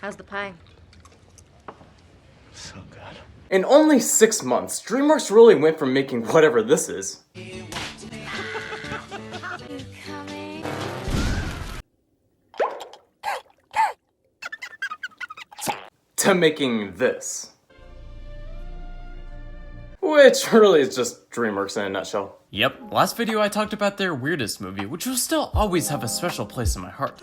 How's the pie? So good. In only 6 months, DreamWorks really went from making whatever this is to making this. Which really is just DreamWorks in a nutshell. Yep, last video I talked about their weirdest movie, which will still always have a special place in my heart.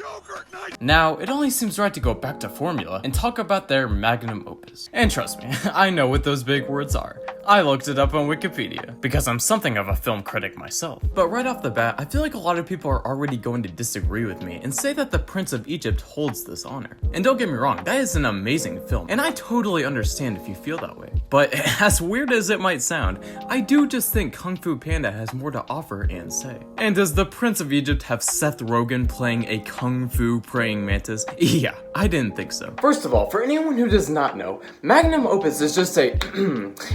Now, it only seems right to go back to formula and talk about their Magnum Opus. And trust me, I know what those big words are. I looked it up on Wikipedia, because I'm something of a film critic myself. But right off the bat, I feel like a lot of people are already going to disagree with me and say that the Prince of Egypt holds this honor. And don't get me wrong, that is an amazing film, and I totally understand if you feel that way. But as weird as it might sound, I do just think Kung Fu Panda has more to offer and say. And does the Prince of Egypt have Seth Rogen playing a Kung Fu praying mantis? Yeah, I didn't think so. First of all, for anyone who does not know, Magnum Opus is just a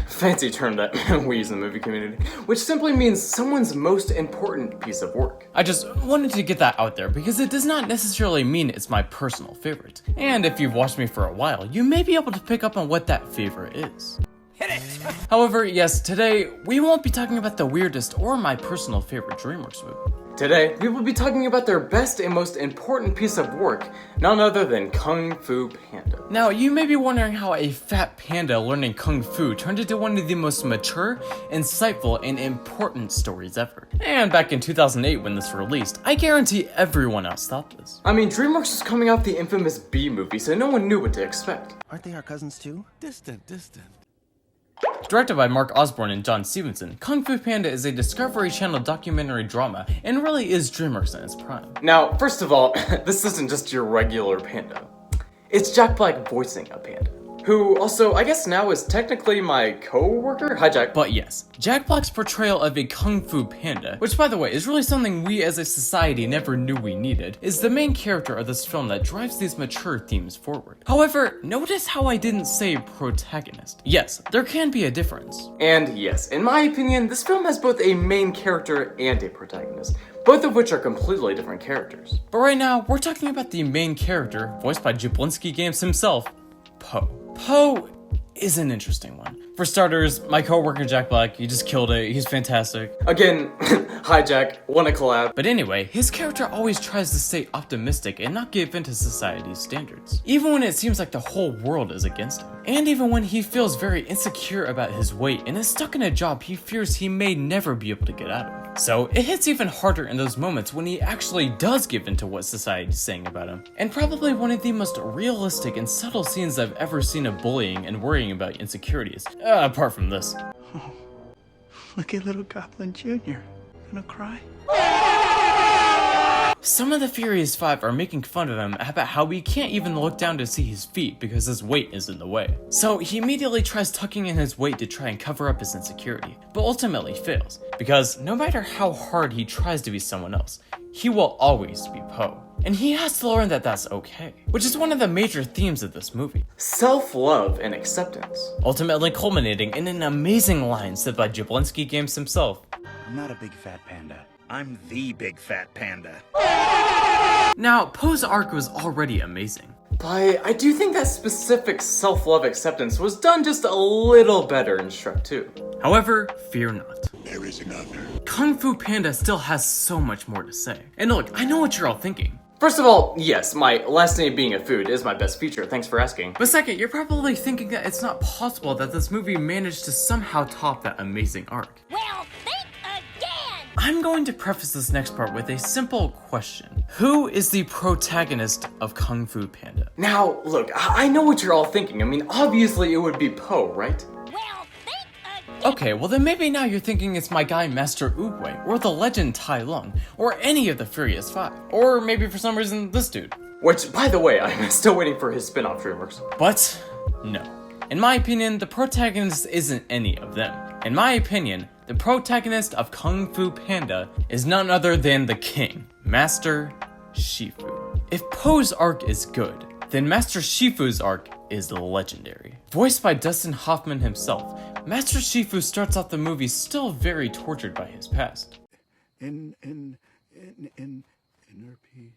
fancy term that we use in the movie community, which simply means someone's most important piece of work. I just wanted to get that out there because it does not necessarily mean it's my personal favorite. And if you've watched me for a while, you may be able to pick up on what that favorite is. Hit it! However, yes, today we won't be talking about the weirdest or my personal favorite DreamWorks movie. Today, we will be talking about their best and most important piece of work, none other than Kung Fu Panda. Now, you may be wondering how a fat panda learning Kung Fu turned into one of the most mature, insightful, and important stories ever. And back in 2008 when this released, I guarantee everyone else thought this. I mean, DreamWorks was coming off the infamous B movie, so no one knew what to expect. Aren't they our cousins too? Distant. Directed by Mark Osborne and John Stevenson, Kung Fu Panda is a Discovery Channel documentary drama and really is DreamWorks in its prime. Now, first of all, this isn't just your regular panda. It's Jack Black voicing a panda, who also, I guess now is technically my co-worker? Hi, Jack. But yes, Jack Black's portrayal of a Kung Fu Panda, which by the way is really something we as a society never knew we needed, is the main character of this film that drives these mature themes forward. However, notice how I didn't say protagonist. Yes, there can be a difference. And yes, in my opinion, this film has both a main character and a protagonist, both of which are completely different characters. But right now, we're talking about the main character, voiced by Jablinski Games himself, Po. Po is an interesting one. For starters, my coworker Jack Black, he just killed it, he's fantastic. Again, hi Jack, wanna collab? But anyway, his character always tries to stay optimistic and not give in to society's standards, even when it seems like the whole world is against him. And even when he feels very insecure about his weight and is stuck in a job he fears he may never be able to get out of. So it hits even harder in those moments when he actually does give in to what society's saying about him. And probably one of the most realistic and subtle scenes I've ever seen of bullying and worrying about insecurities, apart from this. Oh, look at little Goblin Jr. Gonna cry? Some of the Furious 5 are making fun of him about how he can't even look down to see his feet because his weight is in the way. So he immediately tries tucking in his weight to try and cover up his insecurity, but ultimately fails, because no matter how hard he tries to be someone else, he will always be Po. And he has to learn that that's okay, which is one of the major themes of this movie. Self-love and acceptance. Ultimately culminating in an amazing line said by Jablinski Games himself. I'm not a big fat panda. I'm the big fat panda. Now, Po's arc was already amazing. But I do think that specific self-love acceptance was done just a little better in Shrek 2. However, fear not. There is another. Kung Fu Panda still has so much more to say. And look, I know what you're all thinking. First of all, yes, my last name being a food is my best feature, thanks for asking. But second, you're probably thinking that it's not possible that this movie managed to somehow top that amazing arc. Well, think again! I'm going to preface this next part with a simple question. Who is the protagonist of Kung Fu Panda? Now, look, I know what you're all thinking. I mean, obviously it would be Po, right? Well, think again! Okay, well then maybe now you're thinking it's my guy Master Oogway, or the legend Tai Lung, or any of the Furious 5. Or maybe for some reason this dude. Which, by the way, I'm still waiting for his spin-off DreamWorks. But, no. In my opinion, the protagonist isn't any of them. In my opinion, the protagonist of Kung Fu Panda is none other than the king, Master Shifu. If Po's arc is good, then Master Shifu's arc is legendary. Voiced by Dustin Hoffman himself, Master Shifu starts off the movie still very tortured by his past. In inner peace.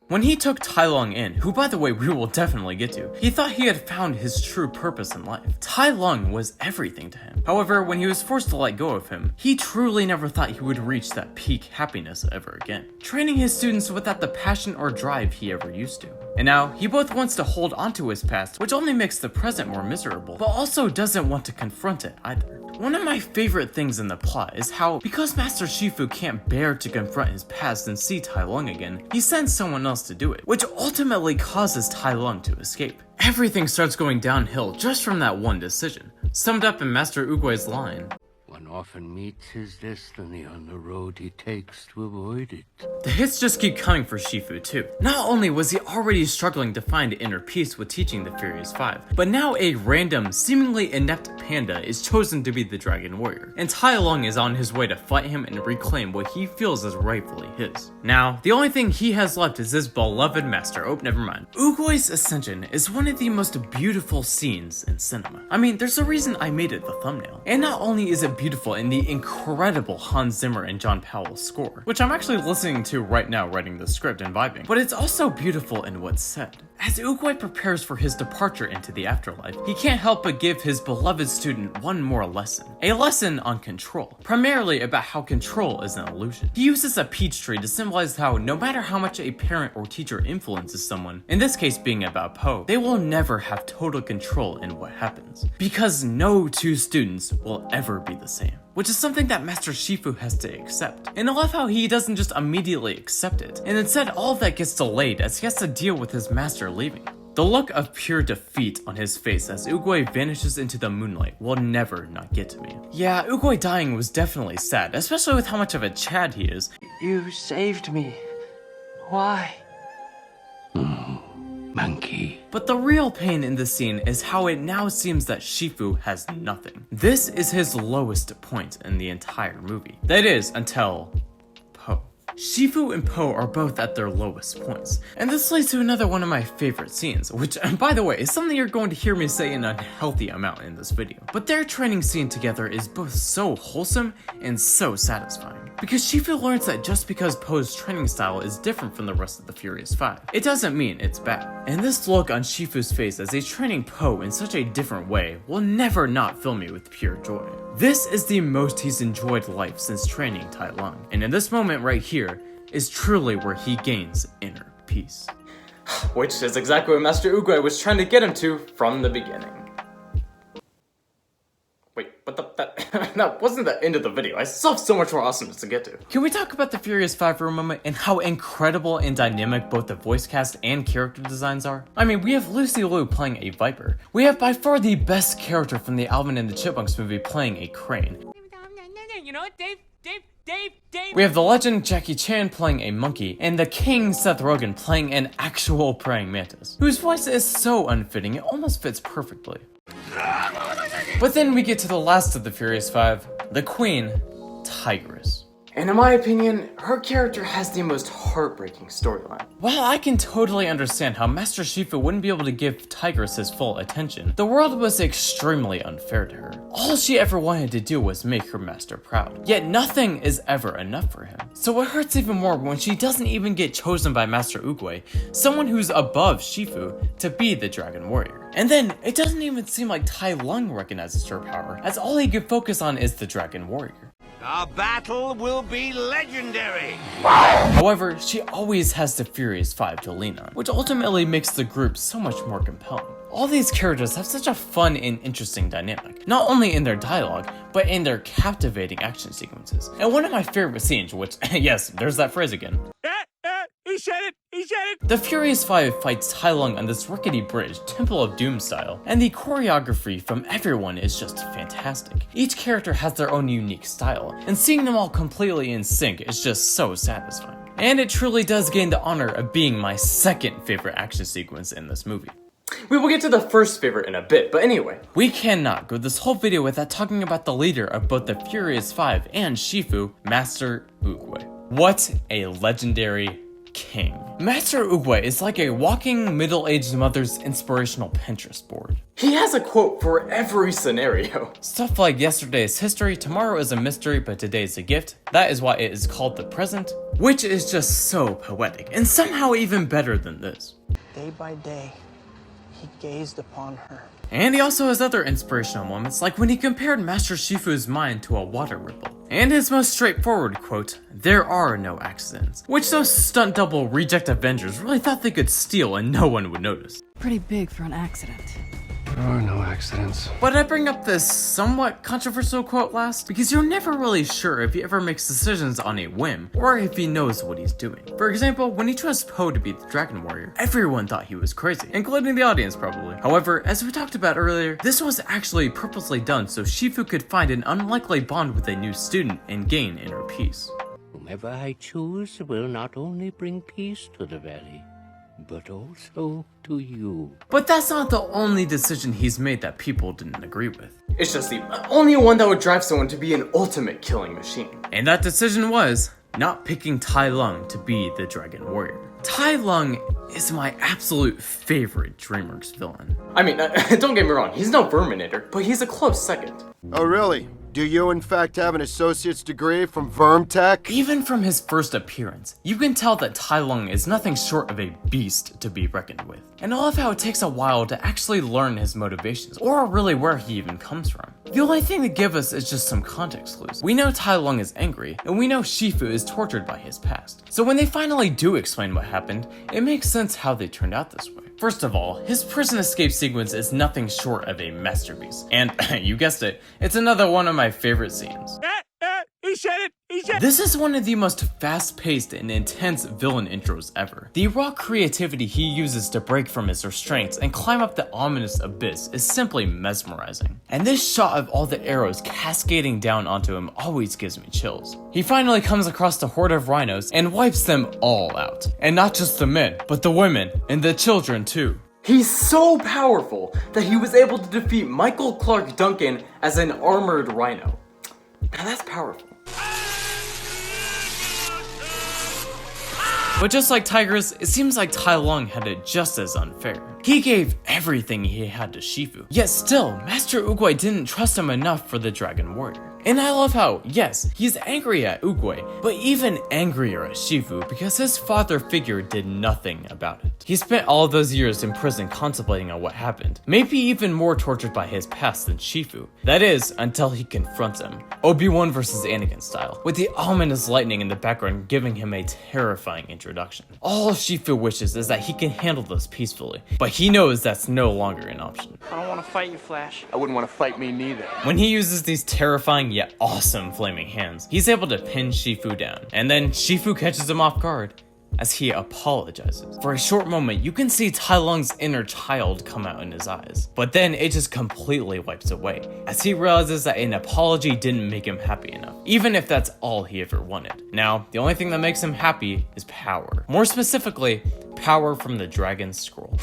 When he took Tai Lung in, who by the way we will definitely get to, he thought he had found his true purpose in life. Tai Lung was everything to him. However, when he was forced to let go of him, he truly never thought he would reach that peak happiness ever again, training his students without the passion or drive he ever used to. And now, he both wants to hold onto his past, which only makes the present more miserable, but also doesn't want to confront it either. One of my favorite things in the plot is how, because Master Shifu can't bear to confront his past and see Tai Lung again, he sends someone else to do it, which ultimately causes Tai Lung to escape. Everything starts going downhill just from that one decision, summed up in Master Oogway's line, "One often meets his destiny on the road he takes to avoid it." The hits just keep coming for Shifu too. Not only was he already struggling to find inner peace with teaching the Furious Five, but now a random, seemingly inept panda is chosen to be the Dragon Warrior, and Tai Lung is on his way to fight him and reclaim what he feels is rightfully his. Now, the only thing he has left is his beloved master. Oh, never mind. Oogway's ascension is one of the most beautiful scenes in cinema. I mean, there's a reason I made it the thumbnail. And not only is it beautiful in the incredible Hans Zimmer and John Powell score, which I'm actually listening to right now writing the script and vibing, but it's also beautiful in what's said. As Oogway prepares for his departure into the afterlife, he can't help but give his beloved student one more lesson. A lesson on control, primarily about how control is an illusion. He uses a peach tree to symbolize how no matter how much a parent or teacher influences someone, in this case being about Po, they will never have total control in what happens, because no two students will ever be the same. Which is something that Master Shifu has to accept. And I love how he doesn't just immediately accept it, and instead all of that gets delayed as he has to deal with his master leaving. The look of pure defeat on his face as Oogway vanishes into the moonlight will never not get to me. Yeah, Oogway dying was definitely sad, especially with how much of a Chad he is. You saved me. Why? Monkey. But the real pain in this scene is how it now seems that Shifu has nothing. This is his lowest point in the entire movie. That is, until Po. Shifu and Po are both at their lowest points, and this leads to another one of my favorite scenes, which, by the way, is something you're going to hear me say an unhealthy amount in this video. But their training scene together is both so wholesome and so satisfying, because Shifu learns that just because Po's training style is different from the rest of the Furious Five, it doesn't mean it's bad. And this look on Shifu's face as he's training Po in such a different way will never not fill me with pure joy. This is the most he's enjoyed life since training Tai Lung, and in this moment right here is truly where he gains inner peace. Which is exactly what Master Oogway was trying to get him to from the beginning. Wait, but that wasn't the end of the video. I still have so much more awesomeness to get to. Can we talk about the Furious Five for a moment and how incredible and dynamic both the voice cast and character designs are? I mean, we have Lucy Liu playing a Viper. We have by far the best character from the Alvin and the Chipmunks movie playing a crane. You know what, Dave? We have the legend Jackie Chan playing a monkey, and the king Seth Rogen playing an actual praying mantis, whose voice is so unfitting it almost fits perfectly. But then we get to the last of the Furious Five, the Queen, Tigress. And in my opinion, her character has the most heartbreaking storyline. While I can totally understand how Master Shifu wouldn't be able to give Tigress his full attention, the world was extremely unfair to her. All she ever wanted to do was make her master proud. Yet nothing is ever enough for him. So it hurts even more when she doesn't even get chosen by Master Oogway, someone who's above Shifu, to be the Dragon Warrior. And then, it doesn't even seem like Tai Lung recognizes her power, as all he could focus on is the Dragon Warrior. Our battle will be legendary. However, she always has the Furious Five to lean on, which ultimately makes the group so much more compelling. All these characters have such a fun and interesting dynamic, not only in their dialogue, but in their captivating action sequences. And one of my favorite scenes, which, yes, there's that phrase again. He said it! The Furious Five fights Tai Lung on this rickety bridge, Temple of Doom style, and the choreography from everyone is just fantastic. Each character has their own unique style, and seeing them all completely in sync is just so satisfying. And it truly does gain the honor of being my second favorite action sequence in this movie. We will get to the first favorite in a bit, but anyway. We cannot go this whole video without talking about the leader of both the Furious Five and Shifu, Master Oogway. What a legendary king. Master Oogway is like a walking middle-aged mother's inspirational Pinterest board. He has a quote for every scenario. Stuff like yesterday is history, tomorrow is a mystery, but today is a gift. That is why it is called the present, which is just so poetic, and somehow even better than this. Day by day, he gazed upon her. And he also has other inspirational moments, like when he compared Master Shifu's mind to a water ripple. And his most straightforward quote, "There are no accidents," which those stunt double reject Avengers really thought they could steal and no one would notice. Pretty big for an accident. There are no accidents. But I bring up this somewhat controversial quote last because you're never really sure if he ever makes decisions on a whim or if he knows what he's doing. For example, when he chose Po to be the Dragon Warrior, everyone thought he was crazy, including the audience probably. However, as we talked about earlier, this was actually purposely done so Shifu could find an unlikely bond with a new student and gain inner peace. Whomever I choose will not only bring peace to the valley, but also to you. But that's not the only decision he's made that people didn't agree with. It's just the only one that would drive someone to be an ultimate killing machine. And that decision was not picking Tai Lung to be the Dragon Warrior. Tai Lung is my absolute favorite DreamWorks villain. I mean, don't get me wrong, he's no Verminator, but he's a close second. Oh, really? Do you, in fact, have an associate's degree from VermTech? Even from his first appearance, you can tell that Tai Lung is nothing short of a beast to be reckoned with. And I love how it takes a while to actually learn his motivations, or really where he even comes from. The only thing they give us is just some context clues. We know Tai Lung is angry, and we know Shifu is tortured by his past. So when they finally do explain what happened, it makes sense how they turned out this way. First of all, his prison escape sequence is nothing short of a masterpiece. And, you guessed it, it's another one of my favorite scenes. He said it! This is one of the most fast-paced and intense villain intros ever. The raw creativity he uses to break from his restraints and climb up the ominous abyss is simply mesmerizing. And this shot of all the arrows cascading down onto him always gives me chills. He finally comes across the horde of rhinos and wipes them all out. And not just the men, but the women and the children too. He's so powerful that he was able to defeat Michael Clark Duncan as an armored rhino. Now that's powerful. But just like Tigers, it seems like Tai Lung had it just as unfair. He gave everything he had to Shifu, yet still, Master Oogway didn't trust him enough for the Dragon Warrior. And I love how, yes, he's angry at Oogway, but even angrier at Shifu because his father figure did nothing about it. He spent all of those years in prison contemplating on what happened, maybe even more tortured by his past than Shifu. That is, until he confronts him, Obi-Wan versus Anakin style, with the ominous lightning in the background giving him a terrifying introduction. All Shifu wishes is that he can handle this peacefully, but he knows that's no longer an option. I don't want to fight you, Flash. I wouldn't want to fight me neither. When he uses these terrifying yet awesome flaming hands, he's able to pin Shifu down, and then Shifu catches him off guard as he apologizes. For a short moment, you can see Tai Lung's inner child come out in his eyes, but then it just completely wipes away, as he realizes that an apology didn't make him happy enough, even if that's all he ever wanted. Now, the only thing that makes him happy is power. More specifically, power from the Dragon Scroll.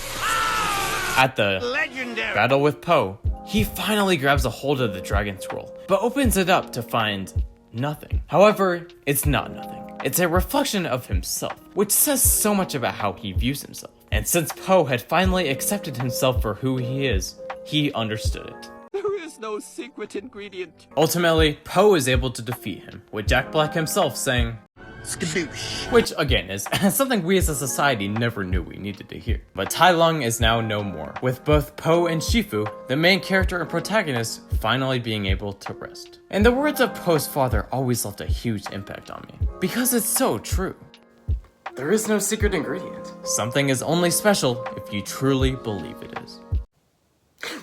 At the legendary battle with Po, he finally grabs a hold of the Dragon Scroll, but opens it up to find nothing. However, it's not nothing. It's a reflection of himself, which says so much about how he views himself. And since Po had finally accepted himself for who he is, he understood it. There is no secret ingredient. Ultimately, Po is able to defeat him, with Jack Black himself saying, "Skadoosh," which again is something we as a society never knew we needed to hear. But Tai Lung is now no more, with both Po and Shifu, the main character and protagonist, finally being able to rest. And the words of Po's father always left a huge impact on me, because it's so true. There is no secret ingredient. Something is only special if you truly believe it is.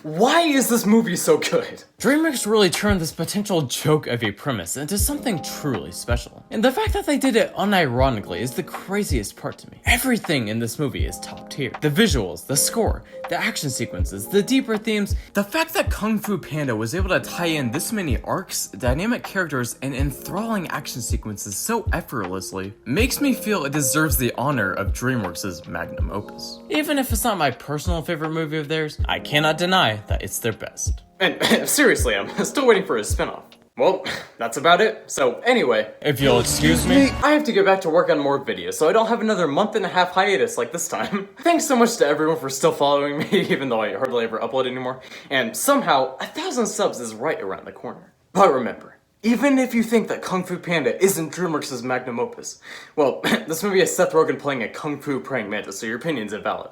Why is this movie so good? DreamWorks really turned this potential joke of a premise into something truly special. And the fact that they did it unironically is the craziest part to me. Everything in this movie is top tier. The visuals, the score, the action sequences, the deeper themes. The fact that Kung Fu Panda was able to tie in this many arcs, dynamic characters, and enthralling action sequences so effortlessly makes me feel it deserves the honor of DreamWorks' Magnum Opus. Even if it's not my personal favorite movie of theirs, I cannot deny that it's their best. And seriously, I'm still waiting for a spinoff. Well, that's about it. So anyway, If you'll excuse me. I have to get back to work on more videos, so I don't have another month-and-a-half hiatus like this time. Thanks so much to everyone for still following me, even though I hardly ever upload anymore. And somehow, 1,000 subs is right around the corner. But remember, even if you think that Kung Fu Panda isn't DreamWorks' magnum opus, well, this movie has Seth Rogen playing a Kung Fu praying mantis, so your opinion's invalid.